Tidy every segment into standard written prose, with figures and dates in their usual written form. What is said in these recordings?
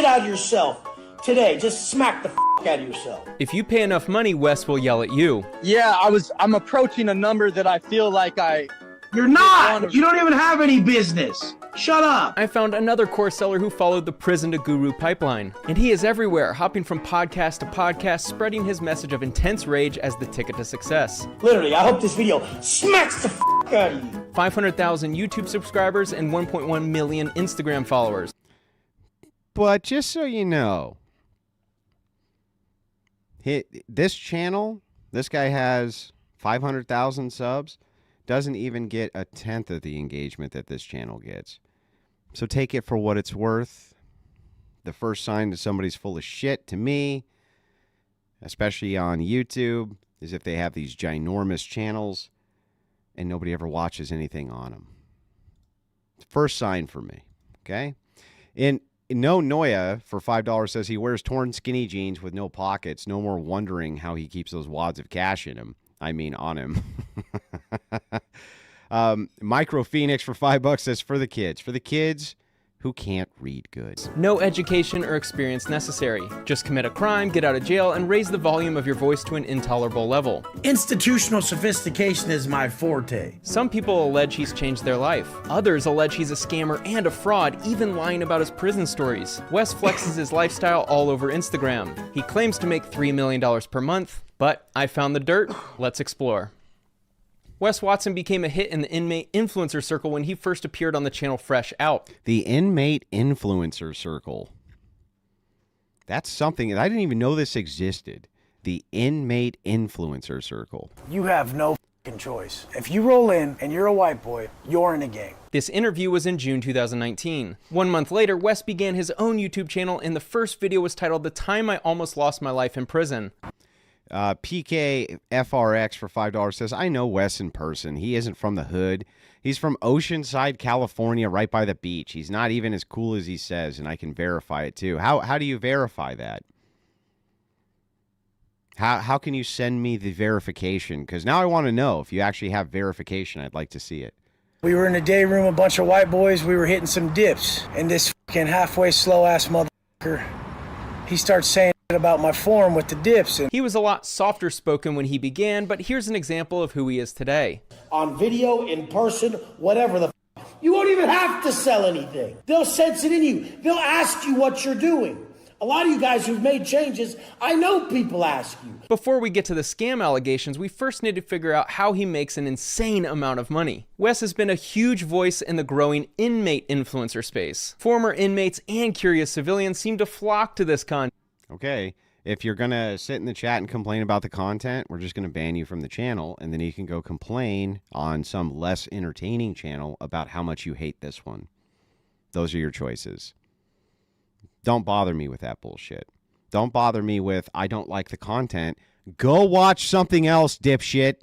shit out of yourself today. Just smack the out of yourself. If you pay enough money, Wes will yell at you. Yeah, I'm approaching a number that I feel like You're not! You don't even have any business! Shut up! I found another course seller who followed the prison to guru pipeline. And he is everywhere, hopping from podcast to podcast, spreading his message of intense rage as the ticket to success. Literally, I hope this video smacks the out of you. 500,000 YouTube subscribers and 1.1 million Instagram followers. But just so you know, this channel, this guy has 500,000 subs, doesn't even get a tenth of the engagement that this channel gets. So take it for what it's worth. The first sign that somebody's full of shit to me, especially on YouTube, is if they have these ginormous channels and nobody ever watches anything on them. First sign for me, okay? No Noya for $5 says he wears torn skinny jeans with no pockets. No more wondering how he keeps those wads of cash in him. I mean, on him. Micro Phoenix for $5 says for the kids who can't read good. No education or experience necessary. Just commit a crime, get out of jail, and raise the volume of your voice to an intolerable level. Institutional sophistication is my forte. Some people allege he's changed their life. Others allege he's a scammer and a fraud, even lying about his prison stories. Wes flexes his lifestyle all over Instagram. He claims to make $3 million per month, but I found the dirt. Let's explore. Wes Watson became a hit in the inmate influencer circle when he first appeared on the channel Fresh Out. The inmate influencer circle. That's something, I didn't even know this existed. The inmate influencer circle. You have no fucking choice. If you roll in and you're a white boy, you're in a gang. This interview was in June 2019. 1 month later, Wes began his own YouTube channel, and the first video was titled The Time I Almost Lost My Life in Prison. PKFRX for $5 says, I know Wes in person. He isn't from the hood. He's from Oceanside, California, right by the beach. He's not even as cool as he says, and I can verify it too. How do you verify that? How can you send me the verification? Because now I want to know if you actually have verification. I'd like to see it. We were in a day room, a bunch of white boys. We were hitting some dips, and this fucking halfway slow-ass motherfucker, he starts saying about my form with the dips. And he was a lot softer spoken when he began, but here's an example of who he is today. On video, in person, whatever the you won't even have to sell anything. They'll sense it in you. They'll ask you what you're doing. A lot of you guys who've made changes, I know people ask you. Before we get to the scam allegations, we first need to figure out how he makes an insane amount of money. Wes has been a huge voice in the growing inmate influencer space. Former inmates and curious civilians seem to flock to this content. Okay, if you're going to sit in the chat and complain about the content, we're just going to ban you from the channel, and then you can go complain on some less entertaining channel about how much you hate this one. Those are your choices. Don't bother me with that bullshit. Don't bother me with, I don't like the content. Go watch something else, dipshit.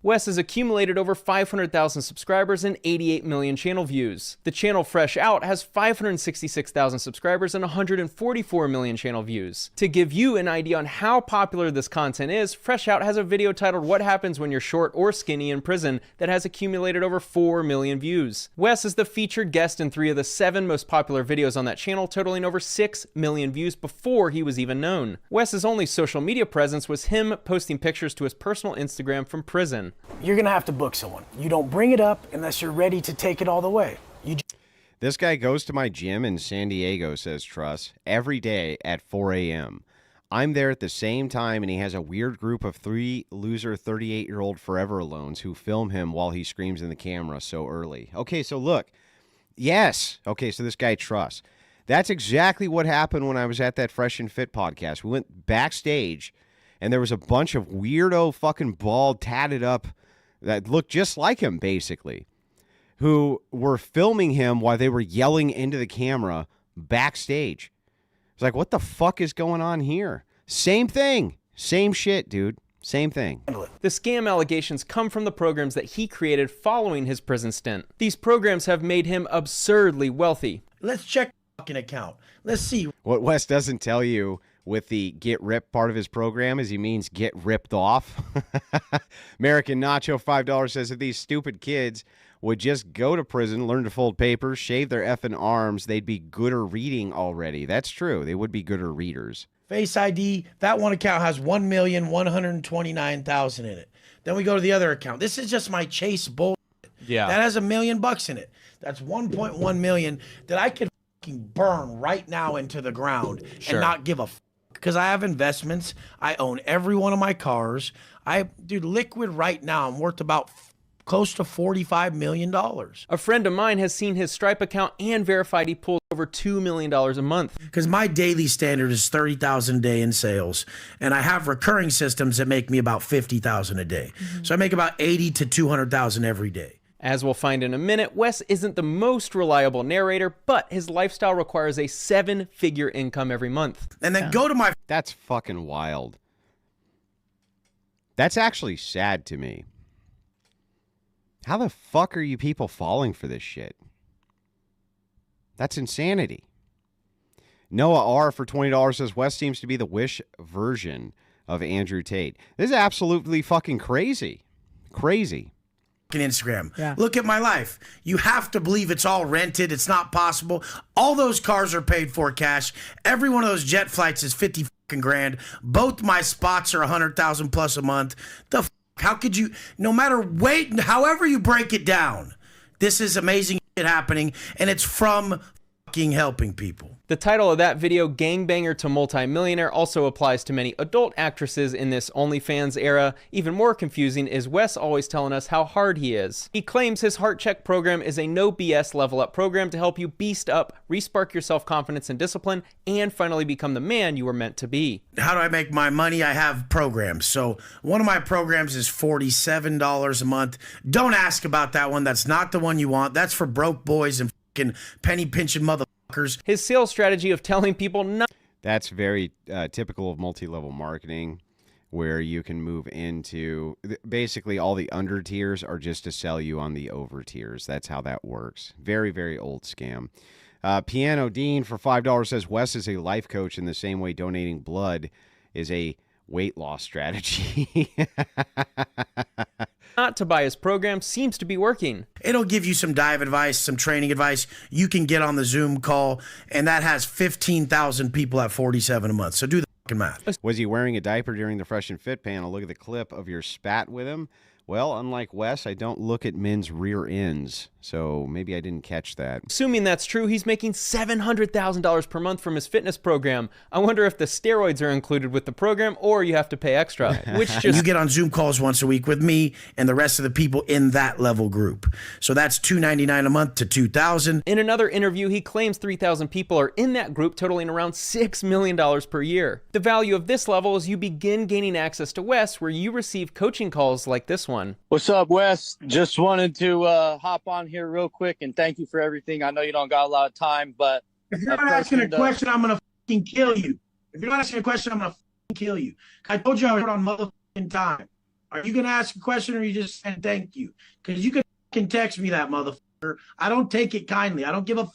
Wes has accumulated over 500,000 subscribers and 88 million channel views. The channel Fresh Out has 566,000 subscribers and 144 million channel views. To give you an idea on how popular this content is, Fresh Out has a video titled What Happens When You're Short or Skinny in Prison that has accumulated over 4 million views. Wes is the featured guest in 3 of the 7 most popular videos on that channel, totaling over 6 million views before he was even known. Wes's only social media presence was him posting pictures to his personal Instagram from prison. You're gonna have to book someone. You don't bring it up unless you're ready to take it all the way. This guy goes to my gym in San Diego, says Truss, every day at 4 a.m. I'm there at the same time, and he has a weird group of 3 loser 38-year-old forever alones who film him while he screams in the camera so early. Okay, so look. Yes. Okay, so this guy Truss. That's exactly what happened when I was at that Fresh and Fit podcast. We went backstage, and there was a bunch of weirdo fucking bald, tatted up, that looked just like him, basically, who were filming him while they were yelling into the camera backstage. It's like, what the fuck is going on here? Same thing. Same shit, dude. Same thing. The scam allegations come from the programs that he created following his prison stint. These programs have made him absurdly wealthy. Let's check the fucking account. Let's see. What Wes doesn't tell you with the get ripped part of his program is he means get ripped off. American Nacho $5 says that these stupid kids would just go to prison, learn to fold papers, shave their effing arms, they'd be gooder reading already. That's true. They would be gooder readers. Face ID, that one account has 1,129,000 in it. Then we go to the other account. This is just my Chase bull. Yeah. That has $1 million in it. That's 1.1 million that I could fucking burn right now into the ground and not give a fuck. Because I have investments. I own every one of my cars. Dude, liquid right now, I'm worth about close to $45 million. A friend of mine has seen his Stripe account and verified he pulls over $2 million a month. Because my daily standard is 30,000 a day in sales, and I have recurring systems that make me about 50,000 a day. So I make about 80 to 200,000 every day. As we'll find in a minute, Wes isn't the most reliable narrator, but his lifestyle requires a 7-figure income every month. And then go to my... That's fucking wild. That's actually sad to me. How the fuck are you people falling for this shit? That's insanity. Noah R. for $20 says, Wes seems to be the Wish version of Andrew Tate. This is absolutely fucking crazy. Crazy. Instagram. Yeah. Look at my life. You have to believe it's all rented. It's not possible. All those cars are paid for cash. Every one of those jet flights is 50 fucking grand. Both my spots are 100,000 plus a month. How could you, no matter however you break it down, this is amazing shit happening, and it's from fucking helping people. The title of that video, Gangbanger to Multimillionaire, also applies to many adult actresses in this OnlyFans era. Even more confusing is Wes always telling us how hard he is. He claims his Heart Check program is a no BS level up program to help you beast up, respark your self-confidence and discipline, and finally become the man you were meant to be. How do I make my money? I have programs. So one of my programs is $47 a month. Don't ask about that one. That's not the one you want. That's for broke boys and fucking penny pinching motherfuckers. His sales strategy of telling people no. That's very typical of multi-level marketing, where you can move into basically all the under tiers are just to sell you on the over tiers. That's how that works. Very, very old scam. Piano Dean for $5 says Wes is a life coach in the same way donating blood is a weight loss strategy. Not to buy his program seems to be working. It'll give you some dive advice, some training advice. You can get on the Zoom call, and that has 15,000 people at $47 a month. So do the fucking math. Was he wearing a diaper during the Fresh and Fit panel? Look at the clip of your spat with him. Well, unlike Wes, I don't look at men's rear ends, so maybe I didn't catch that. Assuming that's true, he's making $700,000 per month from his fitness program. I wonder if the steroids are included with the program or you have to pay extra. You get on Zoom calls once a week with me and the rest of the people in that level group. So that's $299 a month to $2,000. In another interview, he claims 3,000 people are in that group, totaling around $6 million per year. The value of this level is you begin gaining access to Wes, where you receive coaching calls like this one. What's up, Wes? Just wanted to hop on here real quick and thank you for everything. I know you don't got a lot of time, but if you're not asking a question, I'm gonna fucking kill you. If you're not asking a question, I'm gonna fucking kill you. I told you I was on motherfucking time. Are you gonna ask a question or are you just saying thank you? Because you can fucking text me that, motherfucker. I don't take it kindly. I don't give a fuck.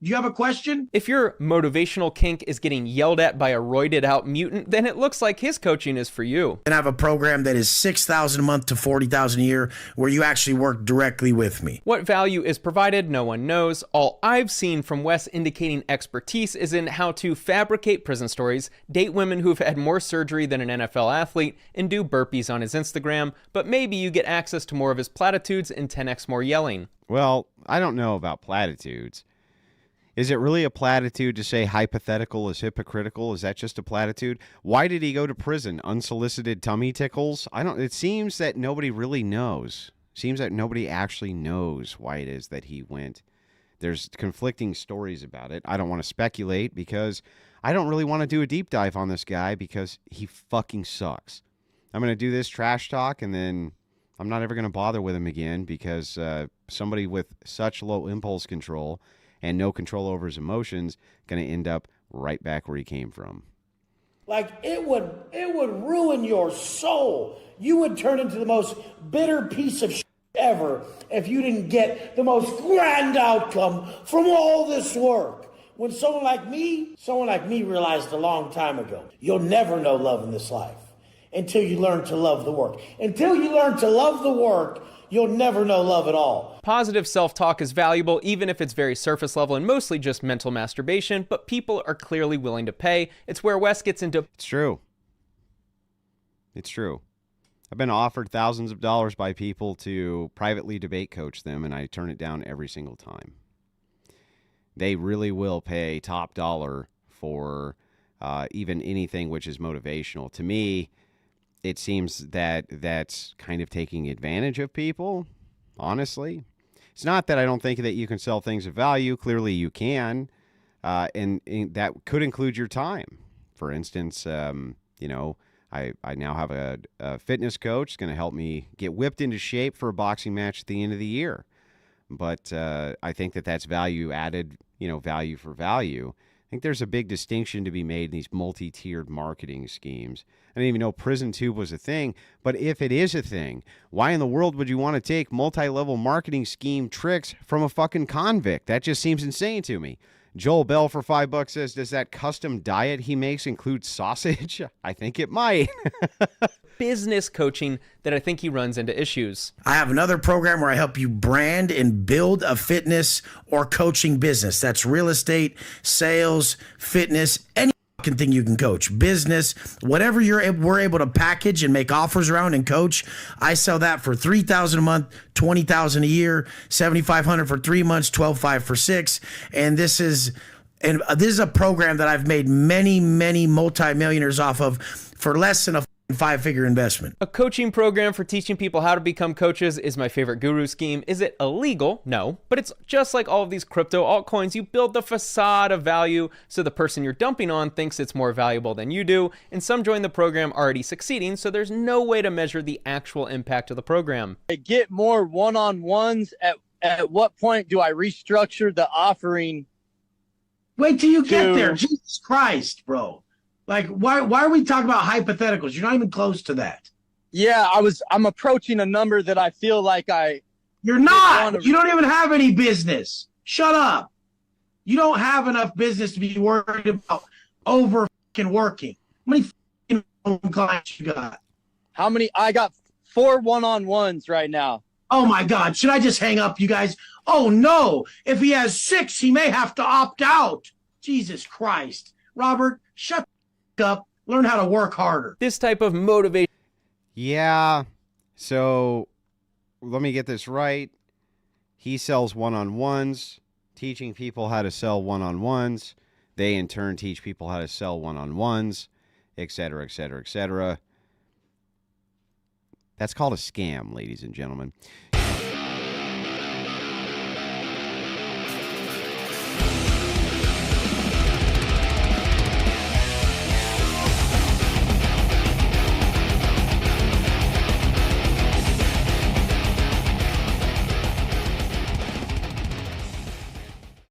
Do you have a question? If your motivational kink is getting yelled at by a roided out mutant, then it looks like his coaching is for you. And I have a program that is $6,000 a month to $40,000 a year where you actually work directly with me. What value is provided, no one knows. All I've seen from Wes indicating expertise is in how to fabricate prison stories, date women who've had more surgery than an NFL athlete, and do burpees on his Instagram, but maybe you get access to more of his platitudes and 10x more yelling. Well, I don't know about platitudes. Is it really a platitude to say hypothetical is hypocritical? Is that just a platitude? Why did he go to prison? Unsolicited tummy tickles? It seems that nobody really knows. Seems that nobody actually knows why it is that he went. There's conflicting stories about it. I don't want to speculate because I don't really want to do a deep dive on this guy because he fucking sucks. I'm going to do this trash talk and then I'm not ever going to bother with him again because somebody with such low impulse control and no control over his emotions, going to end up right back where he came from. Like, it would ruin your soul. You would turn into the most bitter piece of shit ever if you didn't get the most grand outcome from all this work. When someone like me realized a long time ago, you'll never know love in this life until you learn to love the work. Until you learn to love the work, you'll never know love at all. Positive self-talk is valuable even if it's very surface level and mostly just mental masturbation, but people are clearly willing to pay. It's where Wes gets into... It's true. It's true. I've been offered thousands of dollars by people to privately debate coach them, and I turn it down every single time. They really will pay top dollar for even anything which is motivational. To me, it seems that that's kind of taking advantage of people, honestly. It's not that I don't think that you can sell things of value. Clearly you can, and that could include your time. For instance, you know, I now have a fitness coach. It's going to help me get whipped into shape for a boxing match at the end of the year. But I think that that's value added, you know, value for value. I think there's a big distinction to be made in these multi-tiered marketing schemes. I didn't even know Prison Tube was a thing, but if it is a thing, why in the world would you want to take multi-level marketing scheme tricks from a fucking convict? That just seems insane to me. Joel Bell for $5 says, does that custom diet he makes include sausage? I think it might. business coaching that I think he runs into issues. I have another program where I help you brand and build a fitness or coaching business. That's real estate, sales, fitness, any fucking thing you can coach. Business, whatever we're able to package and make offers around and coach. I sell that for $3,000 a month, $20,000 a year, $7,500 for 3 months, $12,500 for 6. And this is a program that I've made many, many multimillionaires off of for less than a 5-figure investment. A coaching program for teaching people how to become coaches is my favorite guru scheme. Is it illegal? No. But it's just like all of these crypto altcoins. You build the facade of value so the person you're dumping on thinks it's more valuable than you do, and some join the program already succeeding, so there's no way to measure the actual impact of the program. I get more one-on-ones. At what point do I restructure the offering? Wait till you get there. Jesus Christ, bro. Like, why are we talking about hypotheticals? You're not even close to that. Yeah, I'm approaching a number that I feel like You're not. You don't even have any business. Shut up. You don't have enough business to be worried about over fucking working. How many fucking clients you got? How many? I got 4 one-on-ones right now. Oh my God. Should I just hang up, you guys? Oh no. If he has 6, he may have to opt out. Jesus Christ. Robert, shut up, learn how to work harder. This type of motivation. Yeah. So let me get this right. He sells one-on-ones, teaching people how to sell one-on-ones. They in turn teach people how to sell one-on-ones, et cetera, et cetera, et cetera. That's called a scam, ladies and gentlemen.